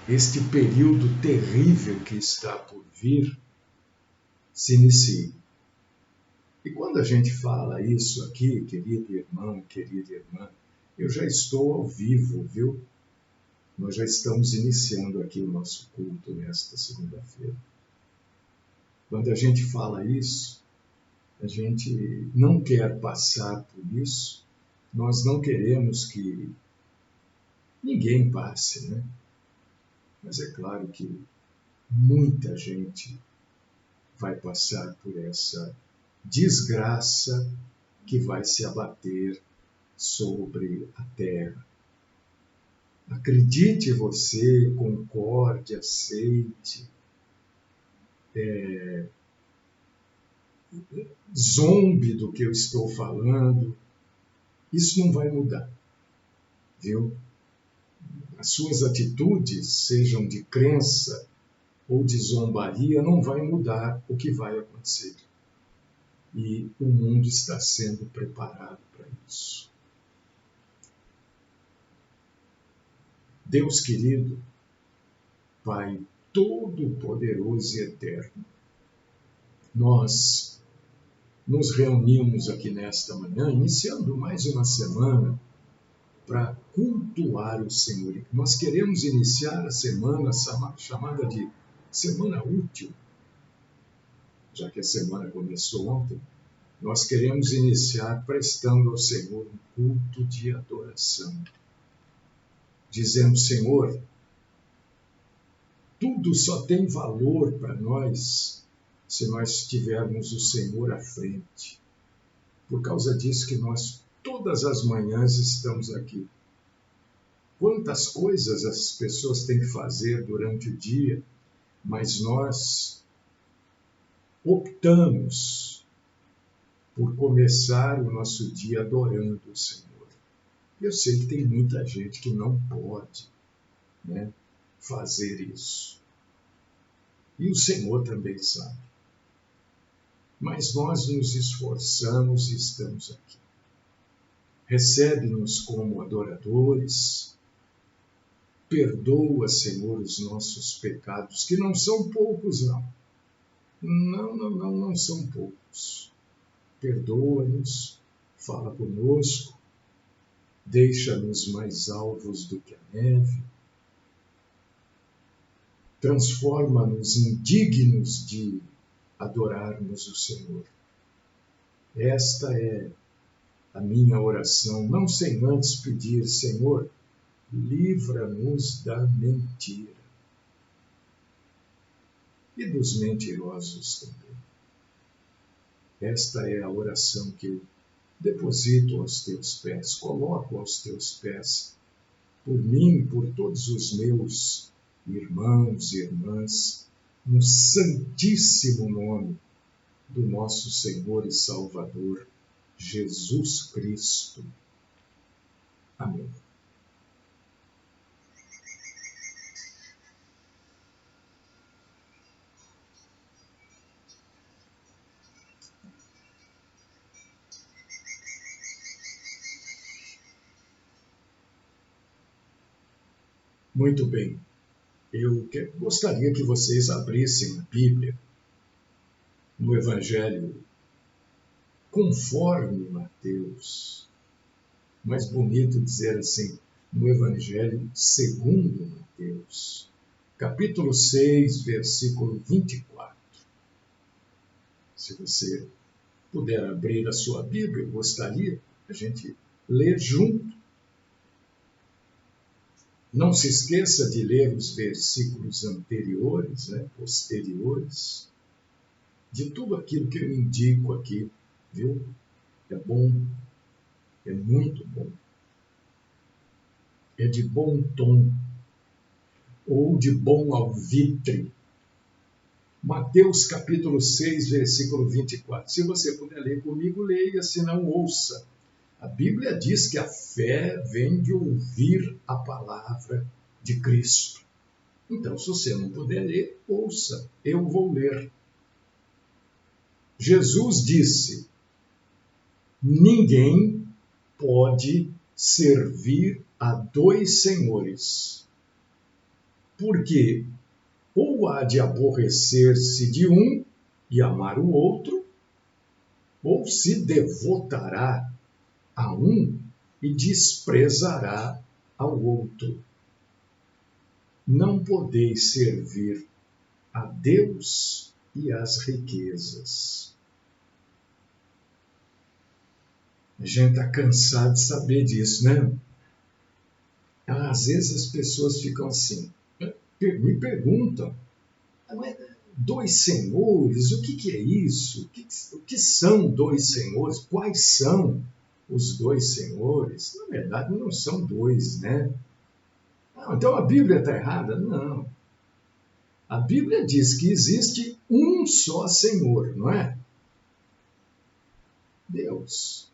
este período terrível que está por vir se inicie. E quando a gente fala isso aqui, querido irmão, querida irmã, eu já estou ao vivo, viu? Nós já estamos iniciando aqui o nosso culto nesta segunda-feira. Quando a gente fala isso, a gente não quer passar por isso, nós não queremos que ninguém passe, né? Mas é claro que muita gente vai passar por essa desgraça que vai se abater sobre a terra. Acredite você, concorde, aceite, zombe do que eu estou falando, isso não vai mudar, viu? As suas atitudes, sejam de crença ou de zombaria, não vai mudar o que vai acontecer. E o mundo está sendo preparado para isso. Deus querido, Pai Todo-Poderoso e Eterno, nós nos reunimos aqui nesta manhã, iniciando mais uma semana, para cultuar o Senhor. Nós queremos iniciar a semana chamada de Semana Útil, já que a semana começou ontem. Nós queremos iniciar prestando ao Senhor um culto de adoração, dizendo: Senhor, tudo só tem valor para nós se nós tivermos o Senhor à frente. Por causa disso que nós todas as manhãs estamos aqui. Quantas coisas as pessoas têm que fazer durante o dia, mas nós optamos por começar o nosso dia adorando o Senhor. Eu sei que tem muita gente que não pode, né, fazer isso. E o Senhor também sabe. Mas nós nos esforçamos e estamos aqui. Recebe-nos como adoradores. Perdoa, Senhor, os nossos pecados, que não são poucos, não. Não são poucos. Perdoa-nos, fala conosco, deixa-nos mais alvos do que a neve, transforma-nos em dignos de adorarmos o Senhor. Esta é a minha oração, não sem antes pedir: Senhor, livra-nos da mentira e dos mentirosos também. Esta é a oração que eu deposito aos teus pés, coloco aos teus pés, por mim, por todos os meus irmãos e irmãs, no santíssimo nome do nosso Senhor e Salvador, Jesus Cristo. Amém. Muito bem, eu gostaria que vocês abrissem a Bíblia no Evangelho conforme Mateus. Mais bonito dizer assim, no Evangelho segundo Mateus, capítulo 6, versículo 24. Se você puder abrir a sua Bíblia, eu gostaria a gente ler junto. Não se esqueça de ler os versículos anteriores, né, posteriores, de tudo aquilo que eu indico aqui, viu? É bom, é muito bom. É de bom tom, ou de bom alvitre. Mateus capítulo 6, versículo 24. Se você puder ler comigo, leia, se não, ouça. A Bíblia diz que a fé vem de ouvir a palavra de Cristo. Então, se você não puder ler, ouça, eu vou ler. Jesus disse: ninguém pode servir a dois senhores, Porque ou há de aborrecer-se de um e amar o outro, ou se devotará a um e desprezará ao outro. Não podeis servir a Deus e às riquezas. A gente está cansado de saber disso, né? Às vezes as pessoas ficam assim, me perguntam, dois senhores, o que é isso? O que são dois senhores? Quais são os dois senhores? Na verdade, não são dois, né? Então a Bíblia está errada? Não. A Bíblia diz que existe um só Senhor, não é? Deus.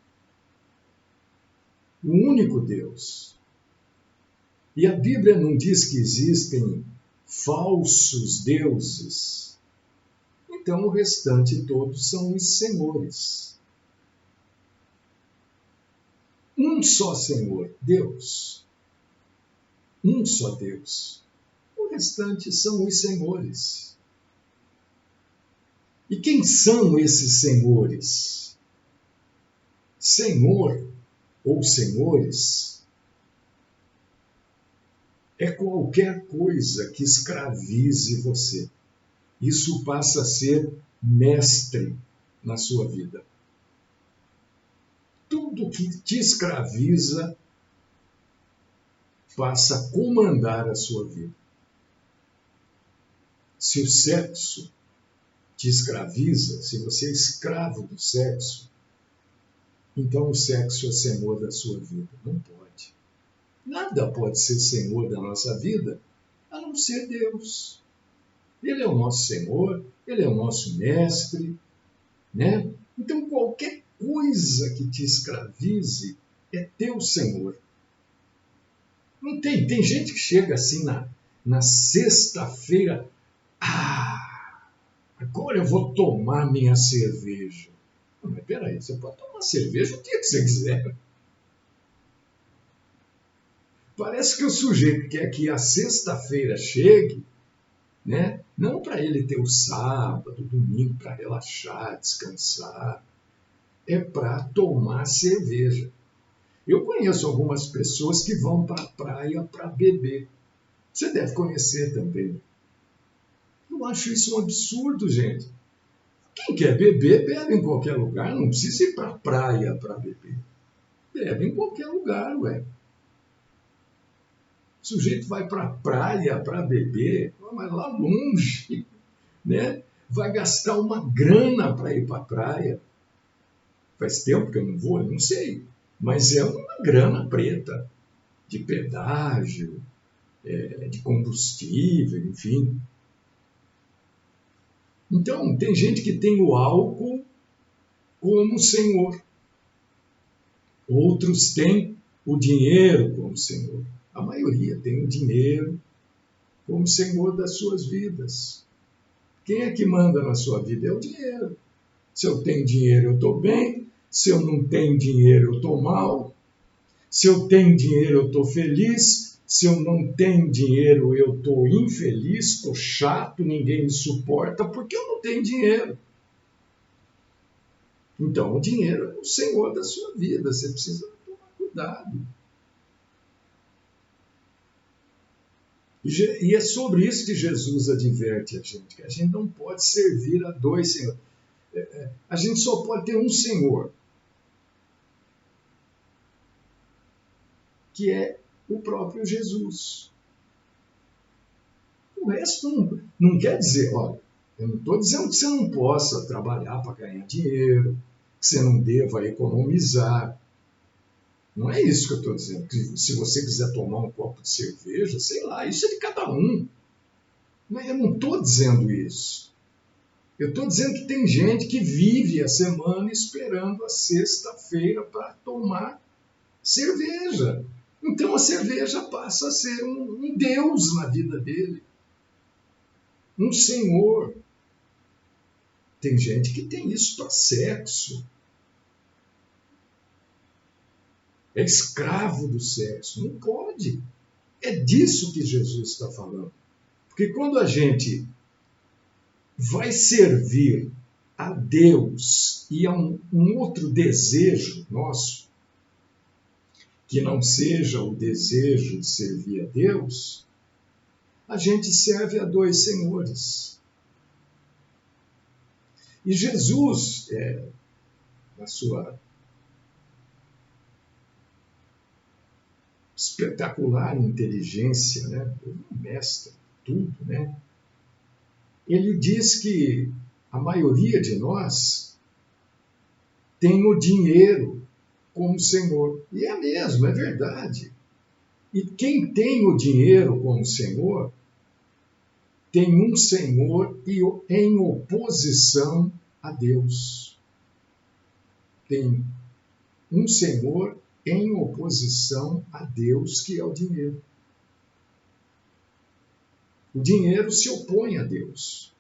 O único Deus. E a Bíblia não diz que existem falsos deuses. Então o restante todos são os senhores. Um só Senhor, Deus. Um só Deus. O restante são os senhores. E quem são esses senhores? Senhor ou senhores é qualquer coisa que escravize você. Isso passa a ser mestre na sua vida. Tudo que te escraviza passa a comandar a sua vida. Se o sexo te escraviza, se você é escravo do sexo, então o sexo é senhor da sua vida. Não pode. Nada pode ser senhor da nossa vida a não ser Deus. Ele é o nosso Senhor, Ele é o nosso mestre, né? Então qualquer coisa que te escravize é teu Senhor. Não tem gente que chega assim na sexta-feira, agora eu vou tomar minha cerveja. Não, mas peraí, você pode tomar cerveja o dia que você quiser. Parece que o sujeito quer que a sexta-feira chegue, né? Não para ele ter o sábado, o domingo para relaxar, descansar. É para tomar cerveja. Eu conheço algumas pessoas que vão para a praia para beber. Você deve conhecer também. Eu acho isso um absurdo, gente. Quem quer beber, bebe em qualquer lugar. Não precisa ir para a praia para beber. Bebe em qualquer lugar, ué. O sujeito vai para a praia para beber, mas lá longe, né? Vai gastar uma grana para ir para a praia. Faz tempo que eu não vou, eu não sei. Mas é uma grana preta, de pedágio, de combustível, enfim. Então, tem gente que tem o álcool como senhor. Outros têm o dinheiro como senhor. A maioria tem o dinheiro como senhor das suas vidas. Quem é que manda na sua vida? É o dinheiro. Se eu tenho dinheiro, eu estou bem. Se eu não tenho dinheiro, eu estou mal. Se eu tenho dinheiro, eu estou feliz. Se eu não tenho dinheiro, eu estou infeliz, estou chato, ninguém me suporta, porque eu não tenho dinheiro. Então, o dinheiro é o senhor da sua vida. Você precisa tomar cuidado. E é sobre isso que Jesus adverte a gente, que a gente não pode servir a dois senhores. A gente só pode ter um Senhor, que é o próprio Jesus. O resto não quer dizer, olha, eu não estou dizendo que você não possa trabalhar para ganhar dinheiro, que você não deva economizar. Não é isso que eu estou dizendo. Que se você quiser tomar um copo de cerveja, sei lá, isso é de cada um. Mas eu não estou dizendo isso. Eu estou dizendo que tem gente que vive a semana esperando a sexta-feira para tomar cerveja. Então a cerveja passa a ser um Deus na vida dele. Um senhor. Tem gente que tem isso para sexo. É escravo do sexo. Não pode. É disso que Jesus está falando. Porque quando a gente vai servir a Deus e a um outro desejo nosso, que não seja o desejo de servir a Deus, a gente serve a dois senhores. E Jesus, na sua espetacular inteligência, né? Um mestre, tudo, né? Ele diz que a maioria de nós tem o dinheiro como senhor. E é mesmo, é verdade. E quem tem o dinheiro como senhor, tem um senhor em oposição a Deus. Tem um senhor em oposição a Deus, que é o dinheiro. O dinheiro se opõe a Deus.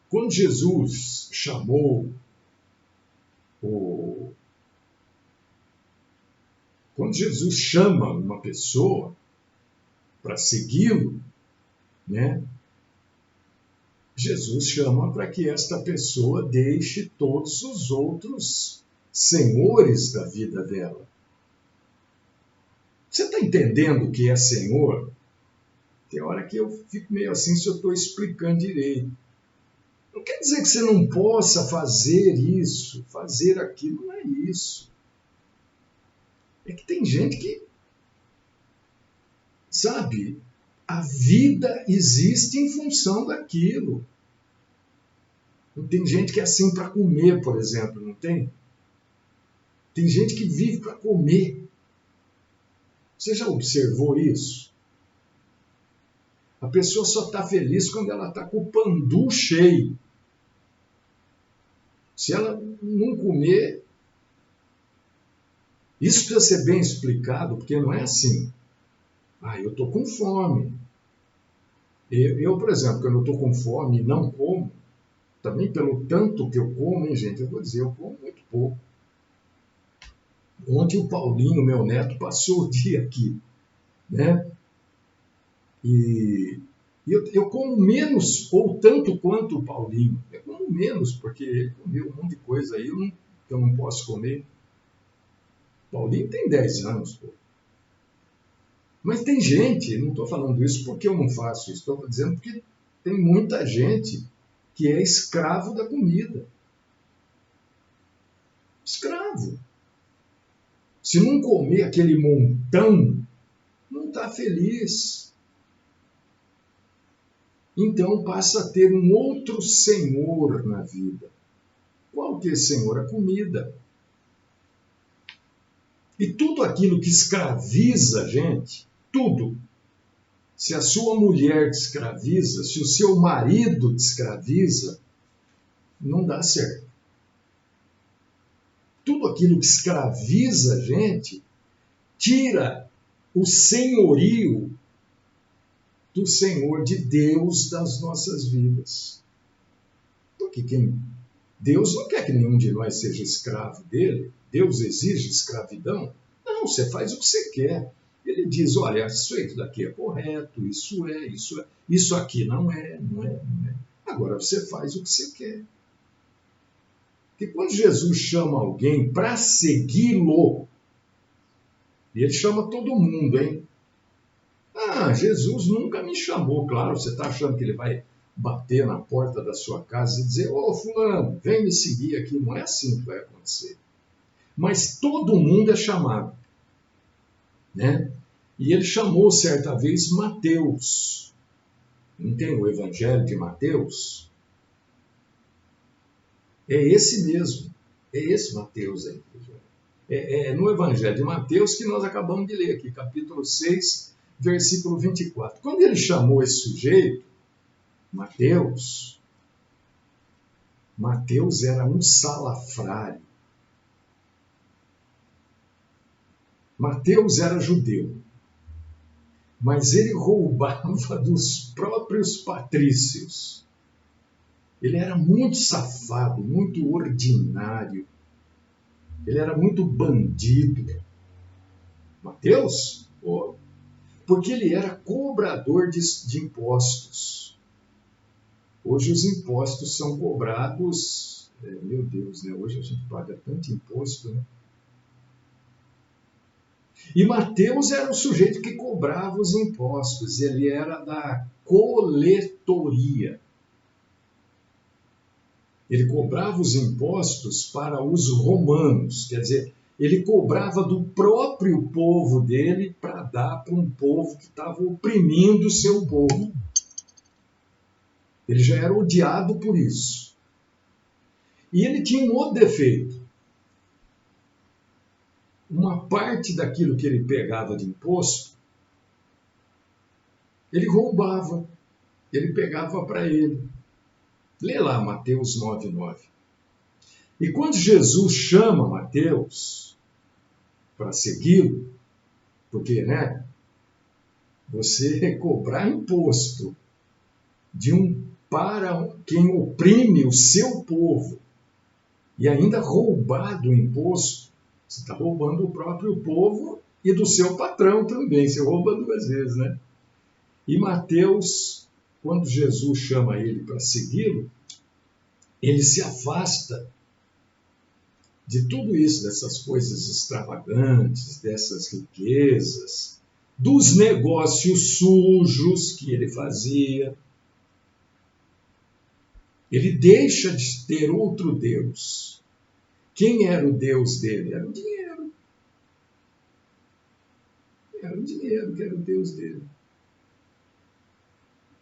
Quando Jesus chamou Quando Jesus chama uma pessoa para segui-lo, né? Jesus chama para que esta pessoa deixe todos os outros senhores da vida dela. Você está entendendo o que é senhor? Tem hora que eu fico meio assim se eu estou explicando direito. Não quer dizer que você não possa fazer isso, fazer aquilo, não é isso. É que tem gente que, sabe, a vida existe em função daquilo. Não tem gente que é assim para comer, por exemplo, não tem? Tem gente que vive para comer. Você já observou isso? A pessoa só está feliz quando ela está com o pandu cheio. Se ela não comer, isso precisa ser bem explicado, porque não é assim. Eu estou com fome. Eu, por exemplo, quando eu estou com fome e não como, também pelo tanto que eu como, hein, gente, eu vou dizer, eu como muito pouco. Ontem o Paulinho, meu neto, passou o dia aqui, né? E eu como menos, ou tanto quanto o Paulinho. Eu como menos, porque ele comeu um monte de coisa aí que eu não posso comer. O Paulinho tem 10 anos, pô. Mas tem gente, não estou falando isso porque eu não faço isso, estou dizendo porque tem muita gente que é escravo da comida. Escravo. Se não comer aquele montão, não está feliz. Então passa a ter um outro senhor na vida. Qual que é esse senhor? A comida. E tudo aquilo que escraviza a gente, tudo. Se a sua mulher te escraviza, se o seu marido te escraviza, não dá certo. Tudo aquilo que escraviza a gente, tira o senhorio do Senhor de Deus das nossas vidas. Porque Deus não quer que nenhum de nós seja escravo dele. Deus exige escravidão? Não, você faz o que você quer. Ele diz, olha, isso daqui é correto, isso é, isso aqui não é. Agora você faz o que você quer. Porque quando Jesus chama alguém para segui-lo, e ele chama todo mundo, hein? Jesus nunca me chamou. Claro, você está achando que ele vai bater na porta da sua casa e dizer, ô fulano, vem me seguir aqui. Não é assim que vai acontecer. Mas todo mundo é chamado, né? E ele chamou certa vez Mateus. Não tem o Evangelho de Mateus? É esse mesmo. É esse Mateus aí. É no Evangelho de Mateus que nós acabamos de ler aqui, capítulo 6, versículo 24. Quando ele chamou esse sujeito, Mateus era um salafrário. Mateus era judeu, mas ele roubava dos próprios patrícios. Ele era muito safado, muito ordinário. Ele era muito bandido. Mateus, Porque ele era cobrador de impostos. Hoje os impostos são cobrados, meu Deus, né? Hoje a gente paga tanto imposto, né? E Mateus era o sujeito que cobrava os impostos, ele era da coletoria. Ele cobrava os impostos para os romanos, quer dizer, ele cobrava do próprio povo dele para dar para um povo que estava oprimindo o seu povo. Ele já era odiado por isso. E ele tinha um outro defeito. Uma parte daquilo que ele pegava de imposto, ele roubava, ele pegava para ele. Lê lá Mateus 9:9. E quando Jesus chama Mateus para segui-lo, porque, né, você cobrar imposto para quem oprime o seu povo e ainda roubar do imposto, você está roubando o próprio povo e do seu patrão também, você rouba duas vezes, né? E Mateus, quando Jesus chama ele para segui-lo, ele se afasta de tudo isso, dessas coisas extravagantes, dessas riquezas, dos negócios sujos que ele fazia. Ele deixa de ter outro Deus. Quem era o Deus dele? Era o dinheiro. Era o dinheiro que era o Deus dele.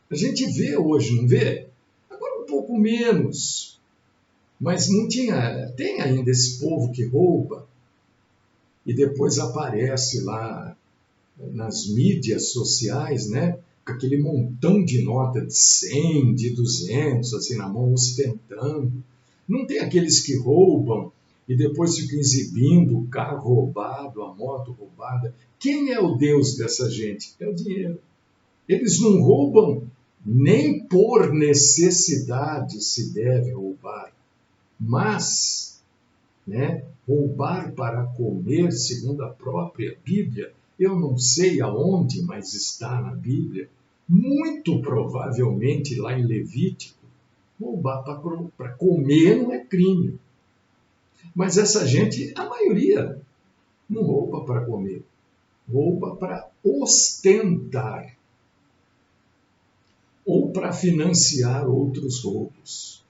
A gente vê hoje, não vê? Agora um pouco menos. Mas não tinha. Tem ainda esse povo que rouba e depois aparece lá nas mídias sociais, né? Com aquele montão de nota de 100, de 200, assim na mão, ostentando. Não tem aqueles que roubam e depois ficam exibindo o carro roubado, a moto roubada. Quem é o Deus dessa gente? É o dinheiro. Eles não roubam nem por necessidade se deve roubar, mas, né, roubar para comer, segundo a própria Bíblia, eu não sei aonde, mas está na Bíblia, muito provavelmente lá em Levítico, roubar para comer não é crime. Mas essa gente, a maioria, não rouba para comer, rouba para ostentar ou para financiar outros roubos.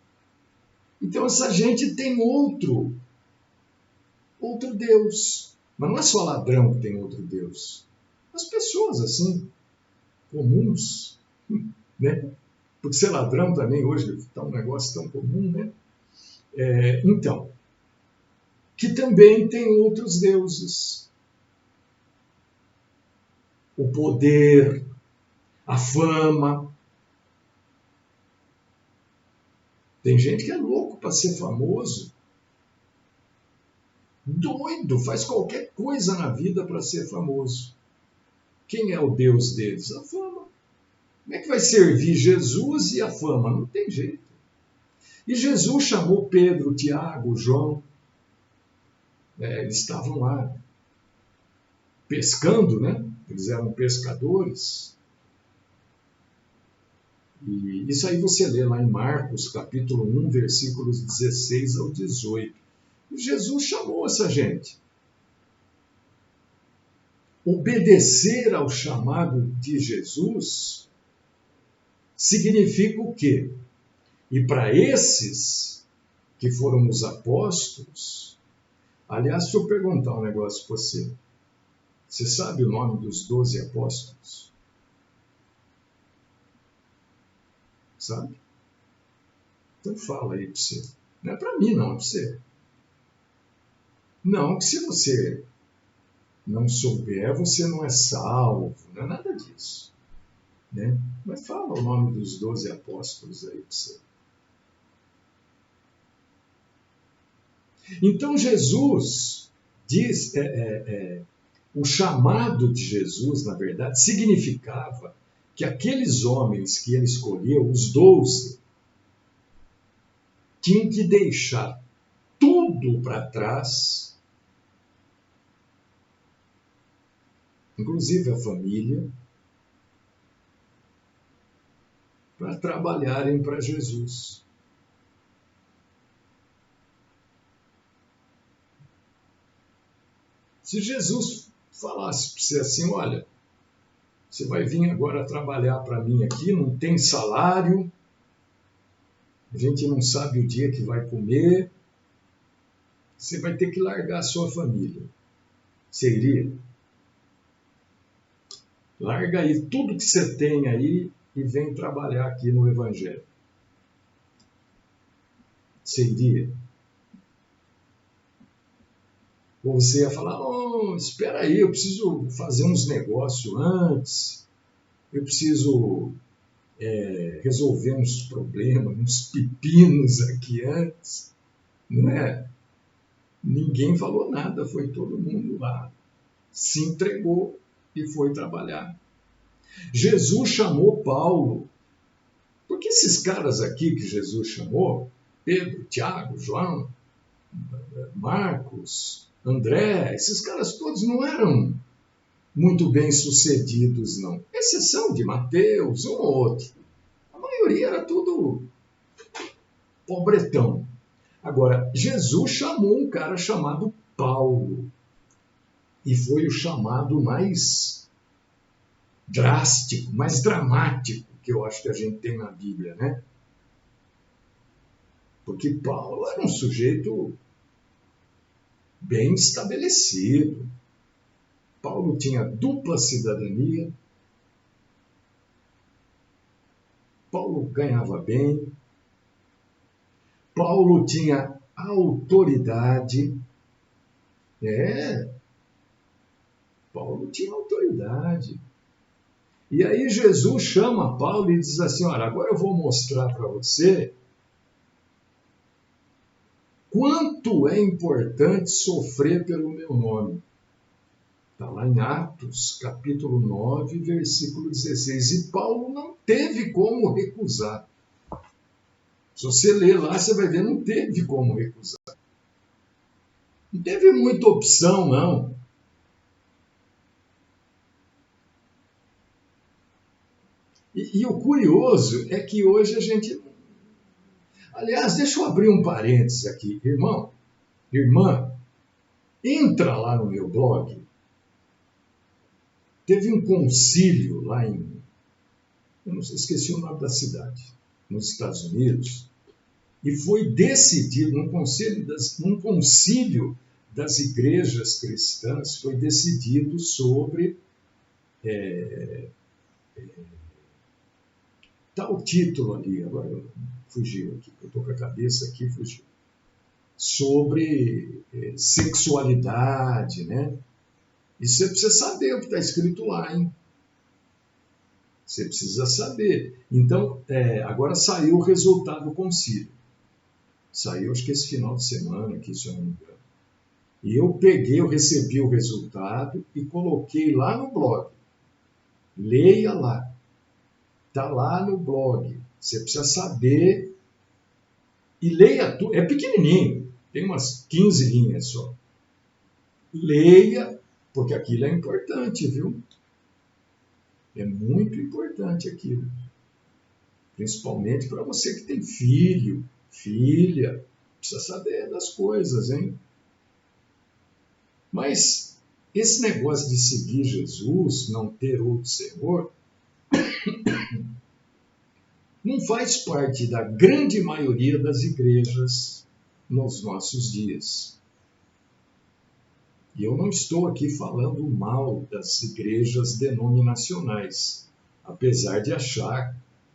Então essa gente tem outro Deus. Mas não é só ladrão que tem outro Deus. As pessoas assim, comuns, né? Porque ser ladrão também hoje está um negócio tão comum, né? Então, que também tem outros deuses. O poder, a fama. Tem gente que é louco para ser famoso. Doido, faz qualquer coisa na vida para ser famoso. Quem é o Deus deles? A fama. Como é que vai servir Jesus e a fama? Não tem jeito. E Jesus chamou Pedro, Tiago, João. Eles estavam lá pescando, né? Eles eram pescadores. E isso aí você lê lá em Marcos, capítulo 1, versículos 16 ao 18. E Jesus chamou essa gente. Obedecer ao chamado de Jesus significa o quê? E para esses que foram os apóstolos, aliás, deixa eu perguntar um negócio para você. Você sabe o nome dos 12 apóstolos? Sabe? Então fala aí para você. Não é para mim, não, é para você. Não, que se você não souber, você não é salvo, não é nada disso. Né? Mas fala o nome dos 12 apóstolos aí para você. Então Jesus diz, o chamado de Jesus, na verdade, significava que aqueles homens que ele escolheu, os 12, tinham que deixar tudo para trás, inclusive a família, para trabalharem para Jesus. Se Jesus falasse para você assim, olha, você vai vir agora trabalhar para mim aqui, não tem salário, a gente não sabe o dia que vai comer, você vai ter que largar a sua família. Você iria? Larga aí tudo que você tem aí e vem trabalhar aqui no Evangelho. Você iria? Ou você ia falar, oh, espera aí, eu preciso fazer uns negócios antes, eu preciso resolver uns problemas, uns pepinos aqui antes. Não é? Ninguém falou nada, foi todo mundo lá, se entregou e foi trabalhar. Jesus chamou Paulo, porque esses caras aqui que Jesus chamou, Pedro, Tiago, João, Marcos, André, esses caras todos não eram muito bem sucedidos, não. Exceção de Mateus, um ou outro. A maioria era tudo pobretão. Agora, Jesus chamou um cara chamado Paulo. E foi o chamado mais drástico, mais dramático que eu acho que a gente tem na Bíblia, né? Porque Paulo era um sujeito bem estabelecido. Paulo tinha dupla cidadania. Paulo ganhava bem. Paulo tinha autoridade. Paulo tinha autoridade. E aí Jesus chama Paulo e diz assim, olha, agora eu vou mostrar para você quanto é importante sofrer pelo meu nome. Está lá em Atos, capítulo 9, versículo 16. E Paulo não teve como recusar. Se você ler lá, você vai ver, não teve como recusar. Não teve muita opção, não. E o curioso é que hoje a gente... Aliás, deixa eu abrir um parênteses aqui. Irmão, irmã, entra lá no meu blog. Teve um concílio lá em... Eu não sei, esqueci o nome da cidade. Nos Estados Unidos. E foi decidido, num concílio das igrejas cristãs, foi decidido sobre... Está o título ali, agora fugiu aqui, eu estou com a cabeça aqui, fugiu. Sobre sexualidade, né? E você precisa saber o que está escrito lá, hein? Você precisa saber. Então, agora saiu o resultado do concílio. Saiu, acho que esse final de semana, aqui, se eu não me engano. E eu recebi o resultado e coloquei lá no blog. Leia lá. Está lá no blog. Você precisa saber e leia tudo. É pequenininho, tem umas 15 linhas só. Leia, porque aquilo é importante, viu? É muito importante aquilo. Principalmente para você que tem filho, filha. Precisa saber das coisas, hein? Mas esse negócio de seguir Jesus, não ter outro Senhor, não faz parte da grande maioria das igrejas nos nossos dias. E eu não estou aqui falando mal das igrejas denominacionais, apesar de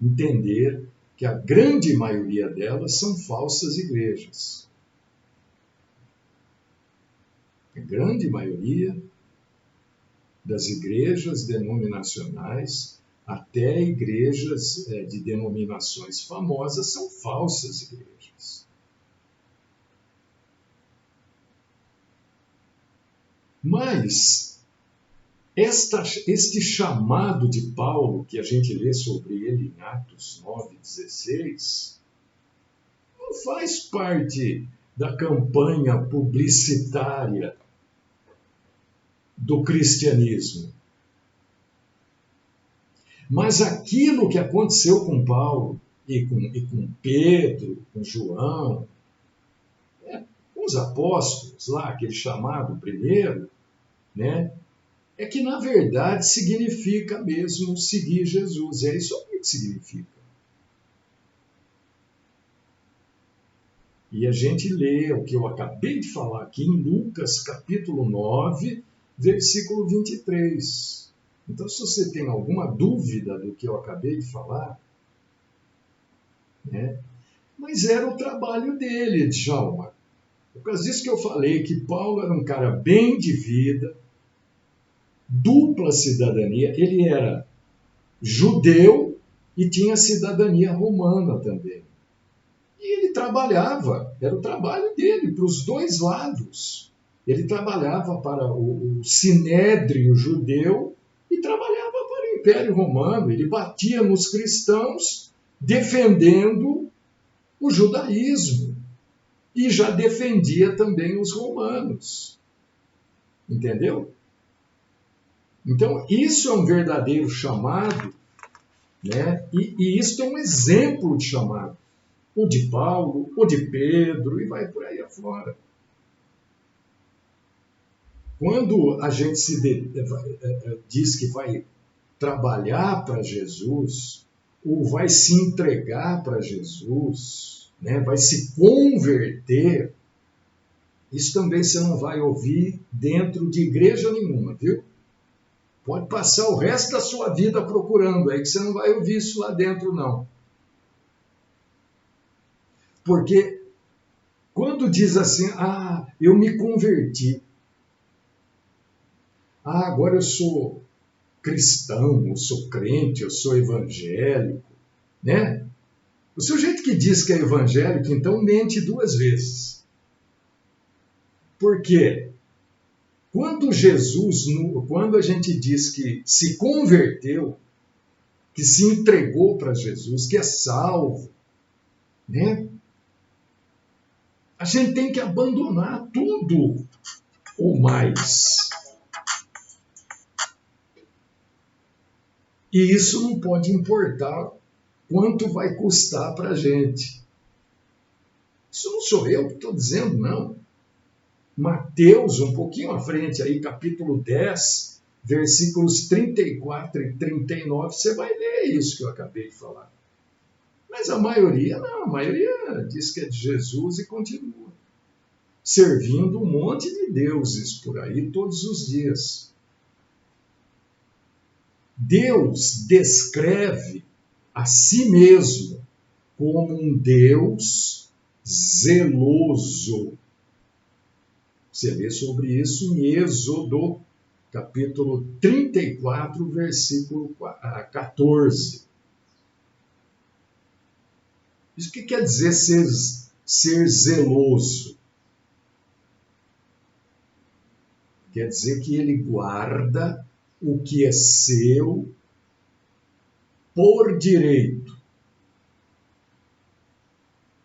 entender que a grande maioria delas são falsas igrejas. A grande maioria das igrejas denominacionais, até igrejas de denominações famosas, são falsas igrejas. Mas este chamado de Paulo, que a gente lê sobre ele em Atos 9,16, não faz parte da campanha publicitária do cristianismo. Mas aquilo que aconteceu com Paulo e com Pedro, com João, com os apóstolos lá, aquele chamado primeiro, né, é que na verdade significa mesmo seguir Jesus. É isso que significa. E a gente lê o que eu acabei de falar aqui em Lucas capítulo 9, versículo 23. Então, se você tem alguma dúvida do que eu acabei de falar, né? Mas era o trabalho dele, Djalma. Por causa disso que eu falei que Paulo era um cara bem de vida, dupla cidadania. Ele era judeu e tinha cidadania romana também. E ele trabalhava, era o trabalho dele, para os dois lados. Ele trabalhava para o sinédrio judeu e trabalhava para o Império Romano. Ele batia nos cristãos, defendendo o judaísmo. E já defendia também os romanos. Entendeu? Então, isso é um verdadeiro chamado, né? E isso é um exemplo de chamado. O de Paulo, o de Pedro, e vai por aí afora. Quando a gente diz que vai trabalhar para Jesus, ou vai se entregar para Jesus, né, vai se converter, isso também você não vai ouvir dentro de igreja nenhuma, viu? Pode passar o resto da sua vida procurando, aí que você não vai ouvir isso lá dentro, não. Porque quando diz assim, eu me converti, agora eu sou cristão, eu sou crente, eu sou evangélico, né? O sujeito que diz que é evangélico, então, mente duas vezes. Por quê? Quando a gente diz que se converteu, que se entregou para Jesus, que é salvo, né? A gente tem que abandonar tudo ou mais. E isso não pode importar quanto vai custar para a gente. Isso não sou eu que estou dizendo, não. Mateus, um pouquinho à frente, aí, capítulo 10, versículos 34 e 39, você vai ler isso que eu acabei de falar. Mas a maioria não, a maioria diz que é de Jesus e continua servindo um monte de deuses por aí todos os dias. Deus descreve a si mesmo como um Deus zeloso. Você lê sobre isso em Êxodo, capítulo 34, versículo 14. Isso que quer dizer ser zeloso? Quer dizer que ele guarda o que é seu por direito.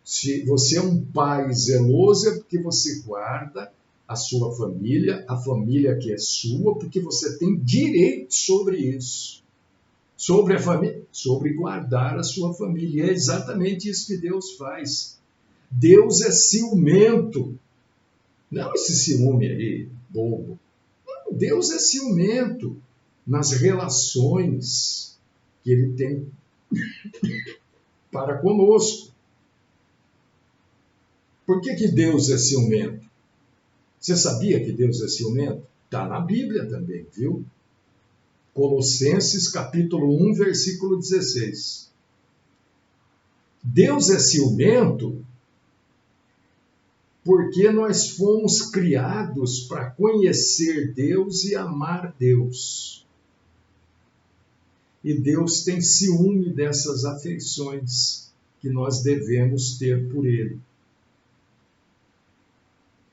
Se você é um pai zeloso, é porque você guarda a sua família, a família que é sua, porque você tem direito sobre isso. Sobre a família, sobre guardar a sua família. E é exatamente isso que Deus faz. Deus é ciumento. Não esse ciúme aí, bobo. Não, Deus é ciumento nas relações que Ele tem para conosco. Por que Deus é ciumento? Você sabia que Deus é ciumento? Está na Bíblia também, viu? Colossenses capítulo 1, versículo 16. Deus é ciumento porque nós fomos criados para conhecer Deus e amar Deus. E Deus tem ciúme dessas afeições que nós devemos ter por Ele.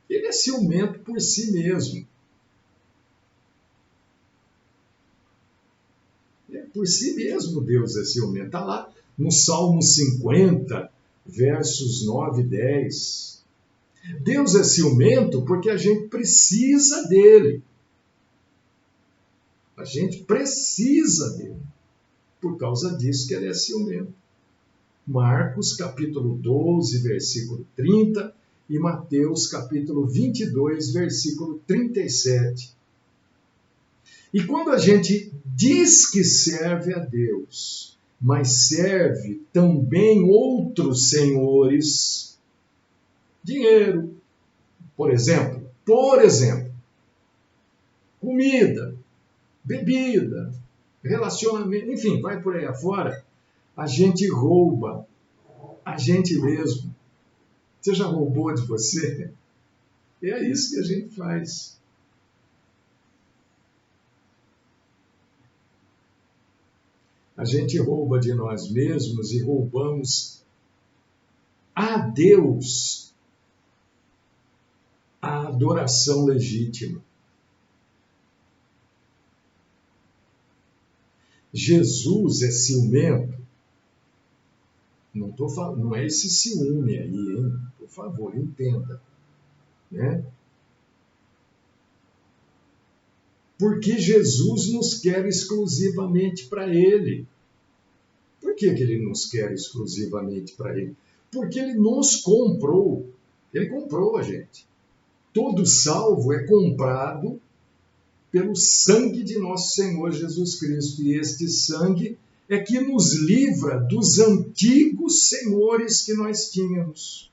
Ele é ciumento por si mesmo. Por si mesmo Deus é ciumento. Está lá no Salmo 50, versos 9 e 10. Deus é ciumento porque a gente precisa dele. A gente precisa dele. Por causa disso que ele é ciumento. Marcos, capítulo 12, versículo 30, e Mateus, capítulo 22, versículo 37. E quando a gente diz que serve a Deus, mas serve também outros senhores, dinheiro, por exemplo, comida, bebida, relacionamento, enfim, vai por aí afora, a gente rouba a gente mesmo. Você já roubou de você? É isso que a gente faz. A gente rouba de nós mesmos e roubamos a Deus a adoração legítima. Jesus é ciumento. Não tô falando, não é esse ciúme aí, hein? Por favor, entenda. Né? Porque Jesus nos quer exclusivamente para Ele. Por que Ele nos quer exclusivamente para Ele? Porque Ele nos comprou. Ele comprou a gente. Todo salvo é comprado pelo sangue de nosso Senhor Jesus Cristo. E este sangue é que nos livra dos antigos senhores que nós tínhamos.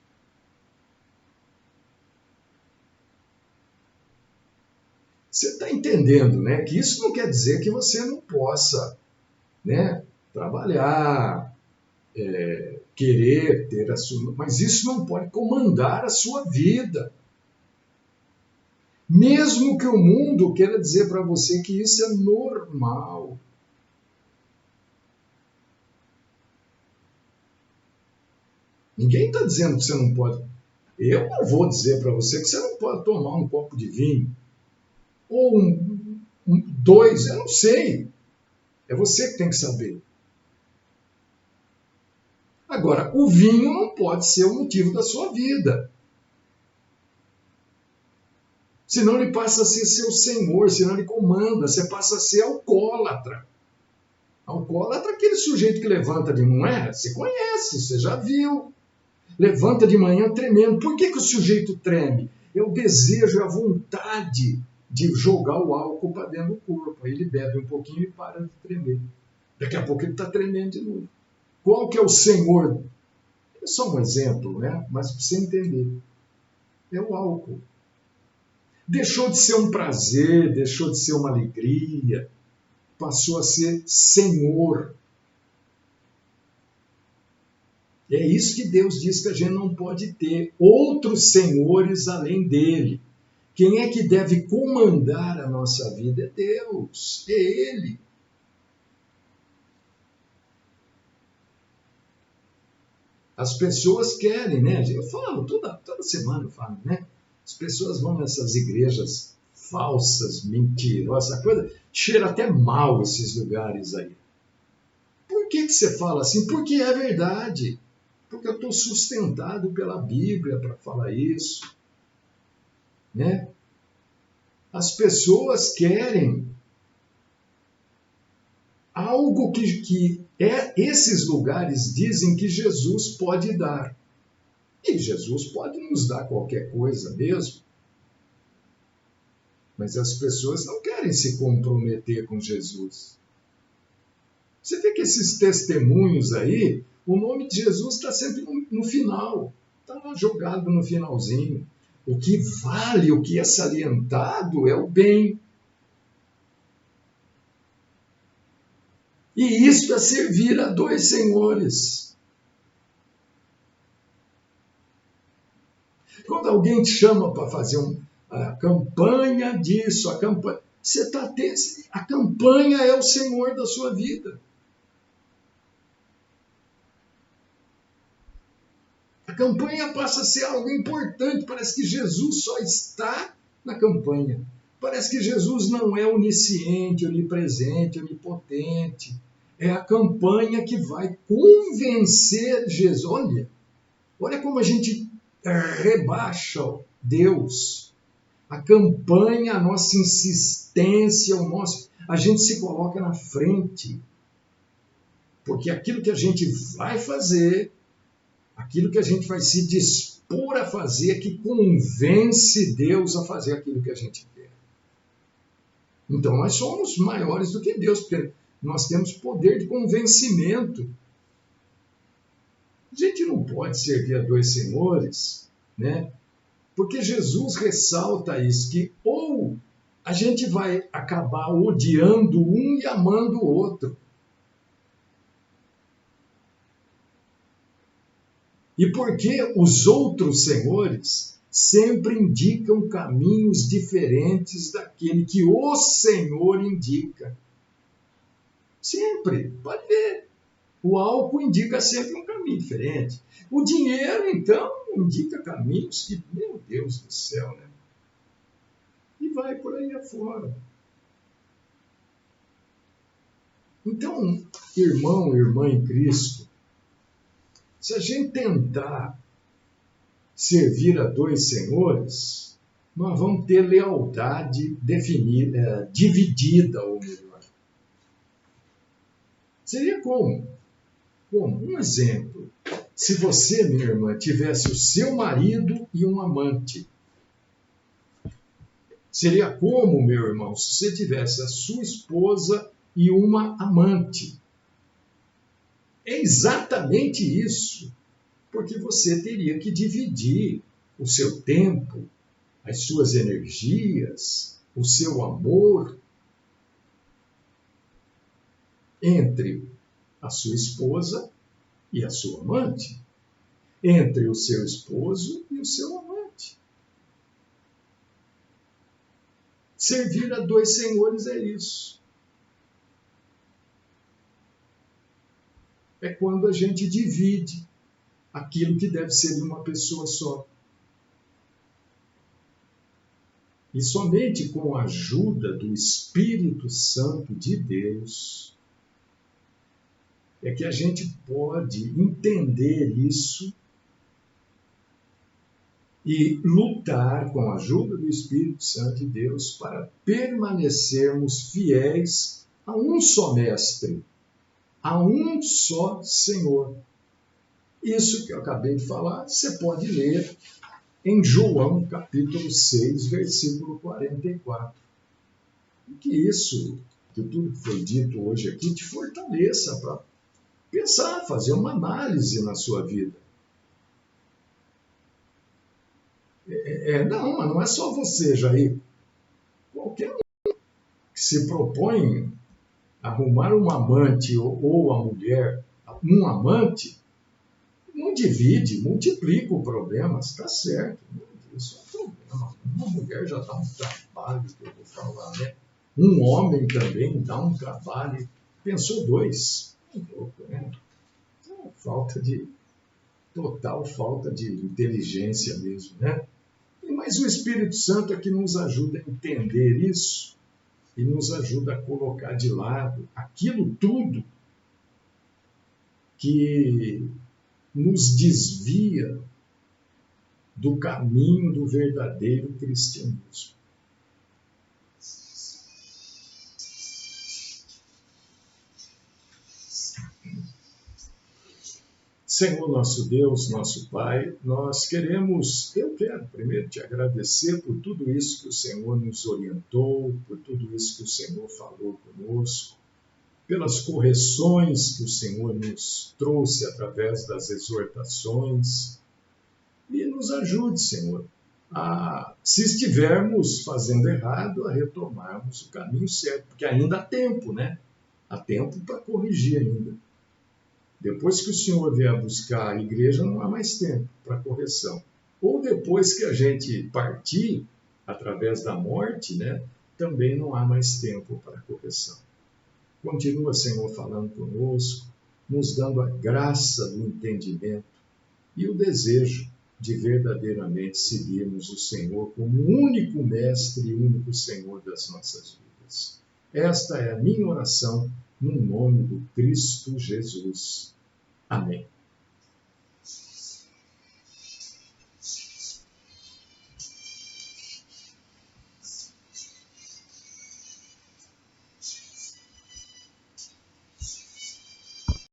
Você está entendendo, né? Que isso não quer dizer que você não possa, né, trabalhar, querer ter a sua... Mas isso não pode comandar a sua vida. Mesmo que o mundo queira dizer para você que isso é normal. Ninguém está dizendo que você não pode. Eu não vou dizer para você que você não pode tomar um copo de vinho. Ou dois, eu não sei. É você que tem que saber. Agora, o vinho não pode ser o motivo da sua vida. Senão ele passa a ser seu senhor, senão ele comanda, você passa a ser alcoólatra. Alcoólatra é aquele sujeito que levanta de manhã, você conhece, você já viu. Levanta de manhã tremendo. Por que o sujeito treme? É o desejo, é a vontade de jogar o álcool para dentro do corpo. Aí ele bebe um pouquinho e para de tremer. Daqui a pouco ele está tremendo de novo. Qual que é o senhor? É só um exemplo, né? Mas para você entender. É o álcool. Deixou de ser um prazer, deixou de ser uma alegria, passou a ser senhor. É isso que Deus diz que a gente não pode ter outros senhores além dele. Quem é que deve comandar a nossa vida? É Deus, é Ele. As pessoas querem, né? Eu falo, toda semana eu falo, né? As pessoas vão nessas igrejas falsas, mentirosas, a coisa cheira até mal esses lugares aí. Por que você fala assim? Porque é verdade. Porque eu estou sustentado pela Bíblia para falar isso. Né? As pessoas querem algo que esses lugares dizem que Jesus pode dar. E Jesus pode nos dar qualquer coisa mesmo. Mas as pessoas não querem se comprometer com Jesus. Você vê que esses testemunhos aí, o nome de Jesus está sempre no final. Está lá jogado no finalzinho. O que vale, o que é salientado é o bem. E isto é servir a dois senhores. Quando alguém te chama para fazer a campanha disso, a campanha, a campanha é o Senhor da sua vida. A campanha passa a ser algo importante. Parece que Jesus só está na campanha. Parece que Jesus não é onisciente, onipresente, onipotente. É a campanha que vai convencer Jesus. Olha como a gente rebaixa Deus. A campanha, a nossa insistência, a gente se coloca na frente. Porque aquilo que a gente vai fazer, aquilo que a gente vai se dispor a fazer, é que convence Deus a fazer aquilo que a gente quer. Então nós somos maiores do que Deus, porque nós temos poder de convencimento. A gente não pode servir a dois senhores, né? Porque Jesus ressalta isso, que ou a gente vai acabar odiando um e amando o outro. E porque os outros senhores sempre indicam caminhos diferentes daquele que o Senhor indica. Sempre, pode ver. O álcool indica sempre um caminho diferente. O dinheiro, então, indica caminhos que, meu Deus do céu, né? E vai por aí afora. Então, irmão, irmã em Cristo, se a gente tentar servir a dois senhores, nós vamos ter lealdade definida, dividida, ou melhor. Seria como? Como? Um exemplo. Se você, minha irmã, tivesse o seu marido e um amante, seria como, meu irmão, se você tivesse a sua esposa e uma amante. É exatamente isso, porque você teria que dividir o seu tempo, as suas energias, o seu amor entre a sua esposa e a sua amante, entre o seu esposo e o seu amante. Servir a dois senhores é isso. É quando a gente divide aquilo que deve ser de uma pessoa só. E somente com a ajuda do Espírito Santo de Deus é que a gente pode entender isso e lutar com a ajuda do Espírito Santo de Deus para permanecermos fiéis a um só Mestre, a um só Senhor. Isso que eu acabei de falar, você pode ler em João, capítulo 6, versículo 44. E que isso, que tudo que foi dito hoje aqui, te fortaleça para pensar, fazer uma análise na sua vida. Não, mas não é só você, Jair. Qualquer um que se propõe a arrumar um amante ou a mulher, um amante, não divide, multiplica o problema, está certo. Isso é um problema. Uma mulher já dá um trabalho, que eu vou falar, né? Um homem também dá um trabalho. Pensou dois. Né? Total falta de inteligência mesmo, né? Mas o Espírito Santo é que nos ajuda a entender isso e nos ajuda a colocar de lado aquilo tudo que nos desvia do caminho do verdadeiro cristianismo. Senhor nosso Deus, nosso Pai, eu quero primeiro te agradecer por tudo isso que o Senhor nos orientou, por tudo isso que o Senhor falou conosco, pelas correções que o Senhor nos trouxe através das exortações. E nos ajude, Senhor, se estivermos fazendo errado, a retomarmos o caminho certo, porque ainda há tempo, né? Há tempo para corrigir ainda. Depois que o Senhor vier buscar a igreja, não há mais tempo para correção. Ou depois que a gente partir, através da morte, né, também não há mais tempo para correção. Continua, Senhor, falando conosco, nos dando a graça do entendimento e o desejo de verdadeiramente seguirmos o Senhor como único Mestre e único Senhor das nossas vidas. Esta é a minha oração no nome do Cristo Jesus. Amém.